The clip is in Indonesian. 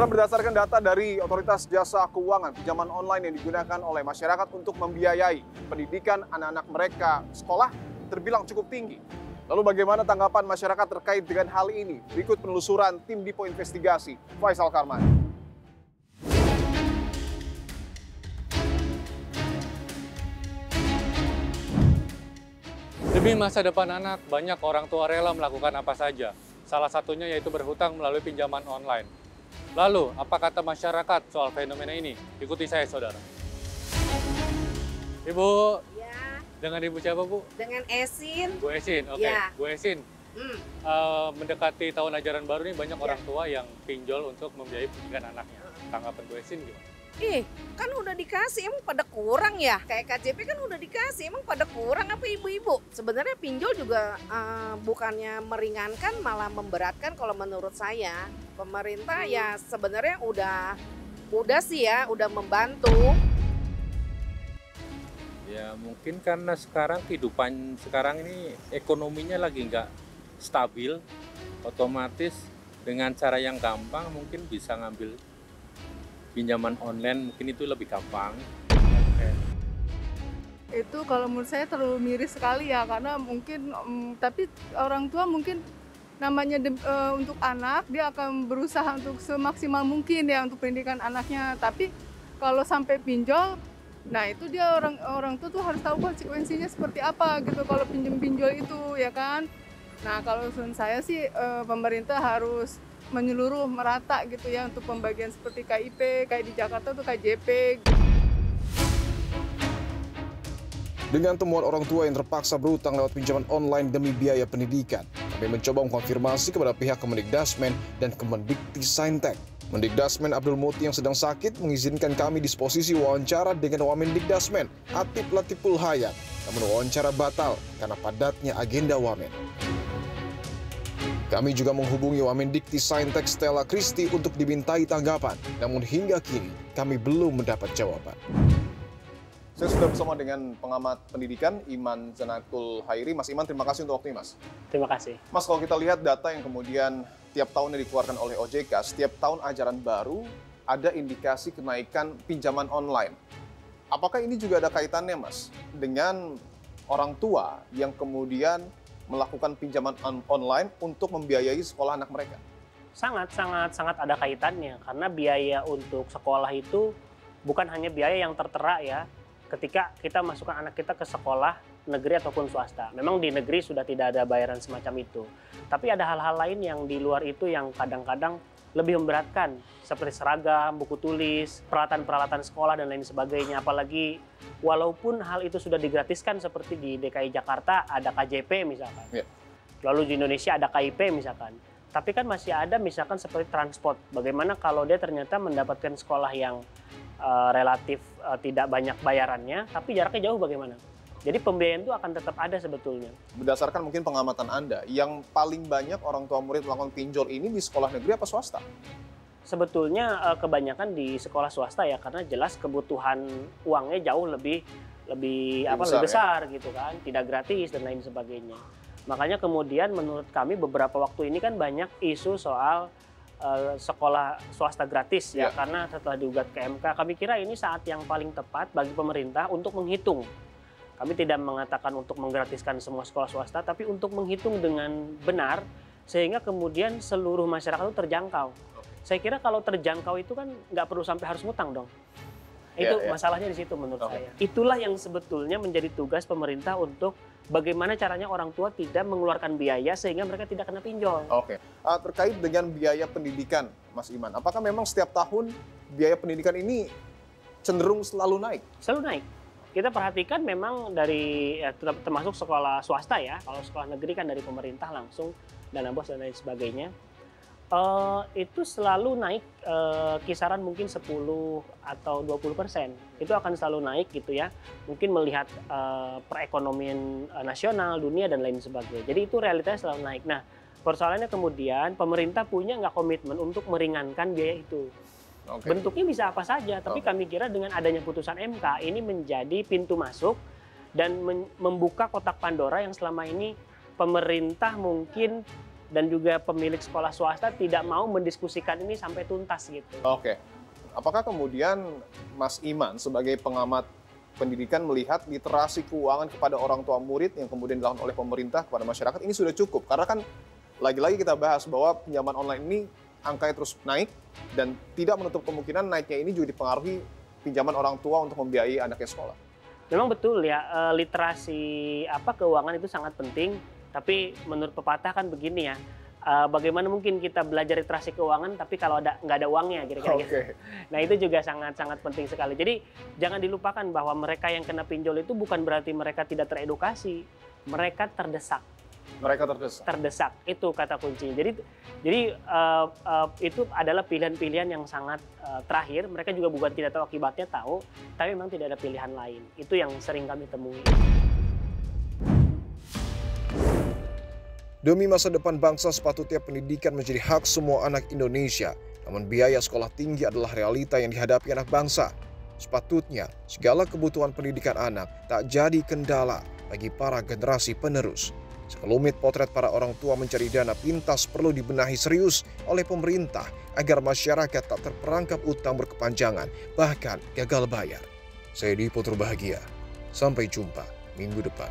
Saudara, berdasarkan data dari Otoritas Jasa Keuangan, pinjaman online yang digunakan oleh masyarakat untuk membiayai pendidikan anak-anak mereka sekolah terbilang cukup tinggi. Lalu bagaimana tanggapan masyarakat terkait dengan hal ini? Berikut penelusuran tim Dipo Investigasi, Faisal Karman. Demi masa depan anak, banyak orang tua rela melakukan apa saja. Salah satunya yaitu berhutang melalui pinjaman online. Lalu, apa kata masyarakat soal fenomena ini? Ikuti saya, saudara. Ibu, Ya, dengan ibu siapa, Bu? dengan Esin. Bu Esin, oke. Ya. Bu Esin, mendekati tahun ajaran baru ini banyak orang tua yang pinjol untuk membiayai pendidikan anaknya. Tanggapan Bu Esin gimana? Kan udah dikasih, emang pada kurang ya? Kayak KJP kan udah dikasih, emang pada kurang apa ibu-ibu? Sebenarnya pinjol juga bukannya meringankan, malah memberatkan kalau menurut saya. Pemerintah ya sebenarnya udah sih ya, udah membantu. Ya mungkin karena sekarang kehidupan sekarang ini ekonominya lagi nggak stabil, otomatis dengan cara yang gampang mungkin bisa ngambil pinjaman online, mungkin itu lebih gampang. Itu kalau menurut saya terlalu miris sekali ya, karena mungkin tapi orang tua mungkin namanya untuk anak, dia akan berusaha untuk semaksimal mungkin ya untuk pendidikan anaknya. Tapi kalau sampai pinjol, nah itu dia orang tua tuh harus tahu konsekuensinya seperti apa gitu kalau pinjol itu ya kan. Nah kalau menurut saya sih pemerintah harus menyeluruh merata gitu ya untuk pembagian seperti KIP, kayak di Jakarta tuh KJP. Dengan temuan orang tua yang terpaksa berutang lewat pinjaman online demi biaya pendidikan, kami mencoba mengkonfirmasi kepada pihak Kemendikdasmen dan Kemendiktissaintek. Mendikdasmen Abdul Muti yang sedang sakit mengizinkan kami disposisi wawancara dengan Wamendikdasmen Atif Latiful Hayat. Namun wawancara batal karena padatnya agenda Wamen. Kami juga menghubungi Wamendiktissaintek Stella Christy untuk dimintai tanggapan. Namun hingga kini kami belum mendapat jawaban. Saya sudah bersama dengan pengamat pendidikan Iman Zanakul Hairi. Mas Iman, terima kasih untuk waktunya, Mas. Terima kasih. Mas, kalau kita lihat data yang kemudian tiap tahunnya dikeluarkan oleh OJK, setiap tahun ajaran baru ada indikasi kenaikan pinjaman online. Apakah ini juga ada kaitannya, Mas, dengan orang tua yang kemudian melakukan pinjaman online untuk membiayai sekolah anak mereka? Sangat ada kaitannya, karena biaya untuk sekolah itu bukan hanya biaya yang tertera ya. Ketika kita masukkan anak kita ke sekolah negeri ataupun swasta, memang di negeri sudah tidak ada bayaran semacam itu. Tapi ada hal-hal lain yang di luar itu yang kadang-kadang lebih memberatkan, seperti seragam, buku tulis, peralatan-peralatan sekolah, dan lain sebagainya. Apalagi walaupun hal itu sudah digratiskan seperti di DKI Jakarta ada KJP misalkan. Yeah. Lalu di Indonesia ada KIP misalkan. Tapi kan masih ada misalkan seperti transport. Bagaimana kalau dia ternyata mendapatkan sekolah yang relatif tidak banyak bayarannya, tapi jaraknya jauh bagaimana? Jadi pembiayaan itu akan tetap ada sebetulnya. Berdasarkan mungkin pengamatan Anda, yang paling banyak orang tua murid melakukan pinjol ini di sekolah negeri apa swasta? Sebetulnya kebanyakan di sekolah swasta ya, karena jelas kebutuhan uangnya jauh lebih besar ya? Gitu kan, tidak gratis dan lain sebagainya. Makanya kemudian menurut kami beberapa waktu ini kan banyak isu soal sekolah swasta gratis ya, karena setelah digugat ke MK, kami kira ini saat yang paling tepat bagi pemerintah untuk menghitung. Kami tidak mengatakan untuk menggratiskan semua sekolah swasta, tapi untuk menghitung dengan benar sehingga kemudian seluruh masyarakat itu terjangkau. Saya kira kalau terjangkau itu kan nggak perlu sampai harus ngutang dong. Itu masalahnya di situ menurut saya. Itulah yang sebetulnya menjadi tugas pemerintah untuk bagaimana caranya orang tua tidak mengeluarkan biaya sehingga mereka tidak kena pinjol. Terkait dengan biaya pendidikan, Mas Iman, apakah memang setiap tahun biaya pendidikan ini cenderung selalu naik? Selalu naik. Kita perhatikan memang dari termasuk sekolah swasta ya. Kalau sekolah negeri kan dari pemerintah langsung, dana bos dan lain sebagainya. Itu selalu naik kisaran mungkin 10 atau 20%. Itu akan selalu naik gitu ya. Mungkin melihat perekonomian nasional, dunia dan lain sebagainya. Jadi itu realitanya selalu naik. Nah, persoalannya kemudian pemerintah punya nggak komitmen untuk meringankan biaya itu. Bentuknya bisa apa saja, tapi kami kira dengan adanya putusan MK ini menjadi pintu masuk dan membuka kotak Pandora yang selama ini pemerintah mungkin dan juga pemilik sekolah swasta tidak mau mendiskusikan ini sampai tuntas gitu. Oke. Apakah kemudian Mas Iman sebagai pengamat pendidikan melihat literasi keuangan kepada orang tua murid yang kemudian dilakukan oleh pemerintah kepada masyarakat ini sudah cukup? Karena kan lagi-lagi kita bahas bahwa pinjaman online ini angkanya terus naik dan tidak menutup kemungkinan naiknya ini juga dipengaruhi pinjaman orang tua untuk membiayai anaknya sekolah. Memang betul ya, literasi keuangan itu sangat penting, tapi menurut pepatah kan begini ya, bagaimana mungkin kita belajar literasi keuangan tapi kalau nggak ada uangnya kira-kira gitu. Nah itu juga sangat penting sekali. Jadi jangan dilupakan bahwa mereka yang kena pinjol itu bukan berarti mereka tidak teredukasi, mereka terdesak. Terdesak itu kata kuncinya. Jadi itu adalah pilihan-pilihan yang sangat terakhir. Mereka juga bukan tidak tahu akibatnya, tahu, tapi memang tidak ada pilihan lain. Itu yang sering kami temui. Demi masa depan bangsa, sepatutnya pendidikan menjadi hak semua anak Indonesia. Namun biaya sekolah tinggi adalah realita yang dihadapi anak bangsa. Sepatutnya segala kebutuhan pendidikan anak tak jadi kendala bagi para generasi penerus. Sekelumit potret para orang tua mencari dana pintas perlu dibenahi serius oleh pemerintah agar masyarakat tak terperangkap utang berkepanjangan, bahkan gagal bayar. Saya Dwi Putra Bahagia. Sampai jumpa minggu depan.